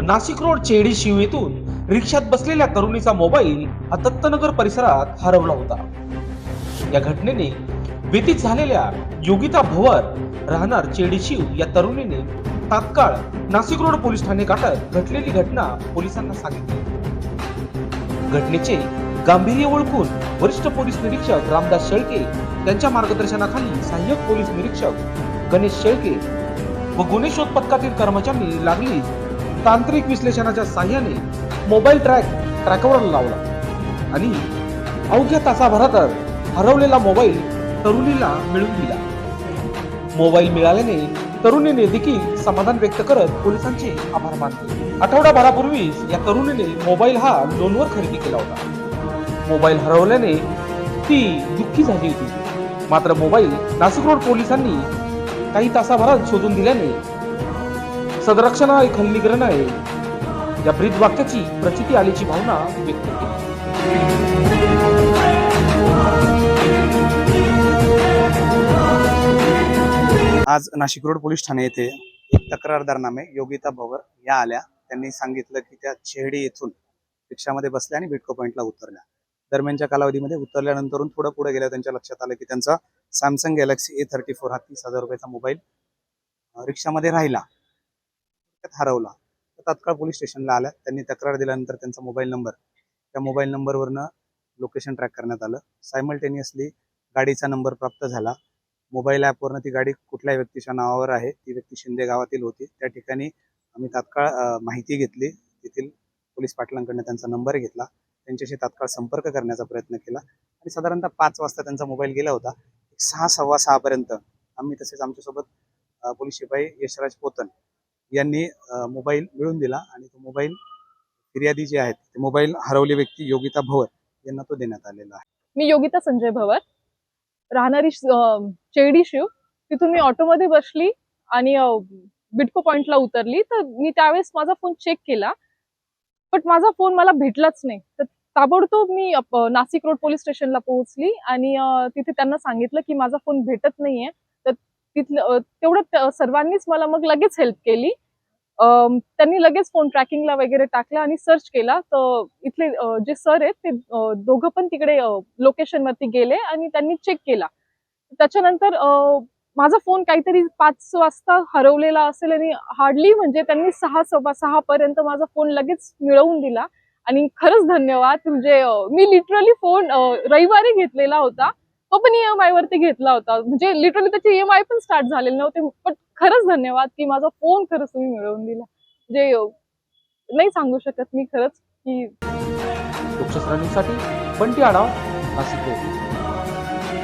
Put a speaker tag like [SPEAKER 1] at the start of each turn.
[SPEAKER 1] Nashik road चेडी Shiv येथून रिक्षात बसलेल्या तरुणीचा मोबाईल हा दत्तनगर परिसरात हरवला होता। या घटनेने भीतीत झालेल्या योगिता भवर राहणार चेडी शिव या तरुणीने तात्काळ नाशिक रोड पोलीस ठाणे गाठत घडलेली घटना पोलिसांना सांगितली। घटनेचे गांभीर्य ओळखून वरिष्ठ पोलीस निरीक्षक रामदास शेळके यांच्या मार्गदर्शनाखाली सहाय्यक पोलीस निरीक्षक गणेश शेळके व गुन्हे शोध पथकातील कर्मचाऱ्यांनी लागली तांत्रिक विश्लेषणाच्या साहाय्याने मोबाईल ट्रॅकवर लावला आणि अवघ्या तासाभरातच हरवलेला मोबाईल तरुणीला मिळवून दिला। मोबाईल मिळाल्याने तरुणीने देखील समाधान व्यक्त करत पोलिसांचे आभार मानले। आठवडाभरापूर्वीच या तरुणीने मोबाईल हा लोनवर खरेदी केला होता। मोबाईल हरवल्याने ती दुःखी झाली होती, मात्र मोबाईल नाशिक रोड पोलिसांनी काही तासाभरात शोधून दिल्याने सदरक्षणा खलनिग्रहणाने या ब्रीद वाक्याची प्रचिती आल्याची भावना व्यक्त केली।
[SPEAKER 2] आज नाशिक रोड पोलीस ठाणे येथे एक तक्रारदारनामे योगिता भवर या आल्या। त्यांनी सांगितलं की त्या चेहडी येथून रिक्षामध्ये बसल्या आणि बिटको पॉइंटला उतरल्या। दरम्यानच्या कालावधीमध्ये उतरल्यानंतर थोडं पुढे गेल्या त्यांच्या लक्षात आलं की त्यांचा सॅमसंग गॅलेक्सी A34 हा 30,000 रुपयाचा मोबाईल रिक्षामध्ये राहिला, हरवला। तात्काळ पोलीस स्टेशनला आल्या। त्यांनी तक्रार दिल्यानंतर त्यांचा मोबाईल नंबर, त्या मोबाईल नंबरवरनं लोकेशन ट्रॅक करण्यात आलं। सायमल्टेनियसली गाडीचा नंबर प्राप्त झाला। मोबाईल ॲपवरनं ती गाडी कुठल्या व्यक्तीच्या नावावर आहे, ती व्यक्ती शिंदे गावातील होती। त्या ठिकाणी आम्ही तात्काळ माहिती घेतली, तेथील पोलीस पाटलांकडनं त्यांचा नंबर घेतला, त्यांच्याशी तात्काळ संपर्क करण्याचा प्रयत्न केला आणि साधारणतः 5 वाजता त्यांचा मोबाईल गेला होता। 6, सव्वा 6 पर्यंत आम्ही तसेच आमच्यासोबत पोलीस शिपाई यशराज पोतन यांनी मोबाईल मिळवून दिला आणि तो मोबाईल फिर्यादी जे आहेत, ते मोबाईल हरवले व्यक्ती योगिता भवर यांना तो देण्यात आलेला आहे।
[SPEAKER 3] मी योगिता संजय भवर, राहणारी चेडी शिव। तिथून मी ऑटोमध्ये बसली आणि बिटको पॉइंटला उतरली। तर मी त्यावेळेस माझा फोन चेक केला, पण माझा फोन मला भेटलाच नाही। तर ताबडतोब मी नाशिक रोड पोलीस स्टेशनला पोहोचली आणि तिथे त्यांना सांगितलं की माझा फोन भेटत नाहीये। तर तिथलं तेवढं सर्वांनीच मला मग लगेच हेल्प केली। त्यांनी लगेच फोन ट्रॅकिंगला वगैरे टाकला आणि सर्च केला। तर इथले जे सर आहेत ते दोघं पण तिकडे लोकेशन वरती गेले आणि त्यांनी चेक केला। त्याच्यानंतर माझा फोन काहीतरी 5 वाजता हरवलेला असेल आणि हार्डली म्हणजे त्यांनी 6, सव्वा 6 पर्यंत माझा फोन लगेच मिळवून दिला। आणि खरंच धन्यवाद। म्हणजे मी लिटरली फोन रविवारी घेतलेला होता, तो पण EMI वरती घेतला होता। म्हणजे लिटरली त्याचे EMI पण स्टार्ट झालेले नव्हते, पण खरंच धन्यवाद की माझा फोन खरंच तुम्ही मिळवून दिला। म्हणजे नाही सांगू शकत मी खरंच की।
[SPEAKER 1] लोकशाहीसाठी बंटी आढाव, नाशिक रोड।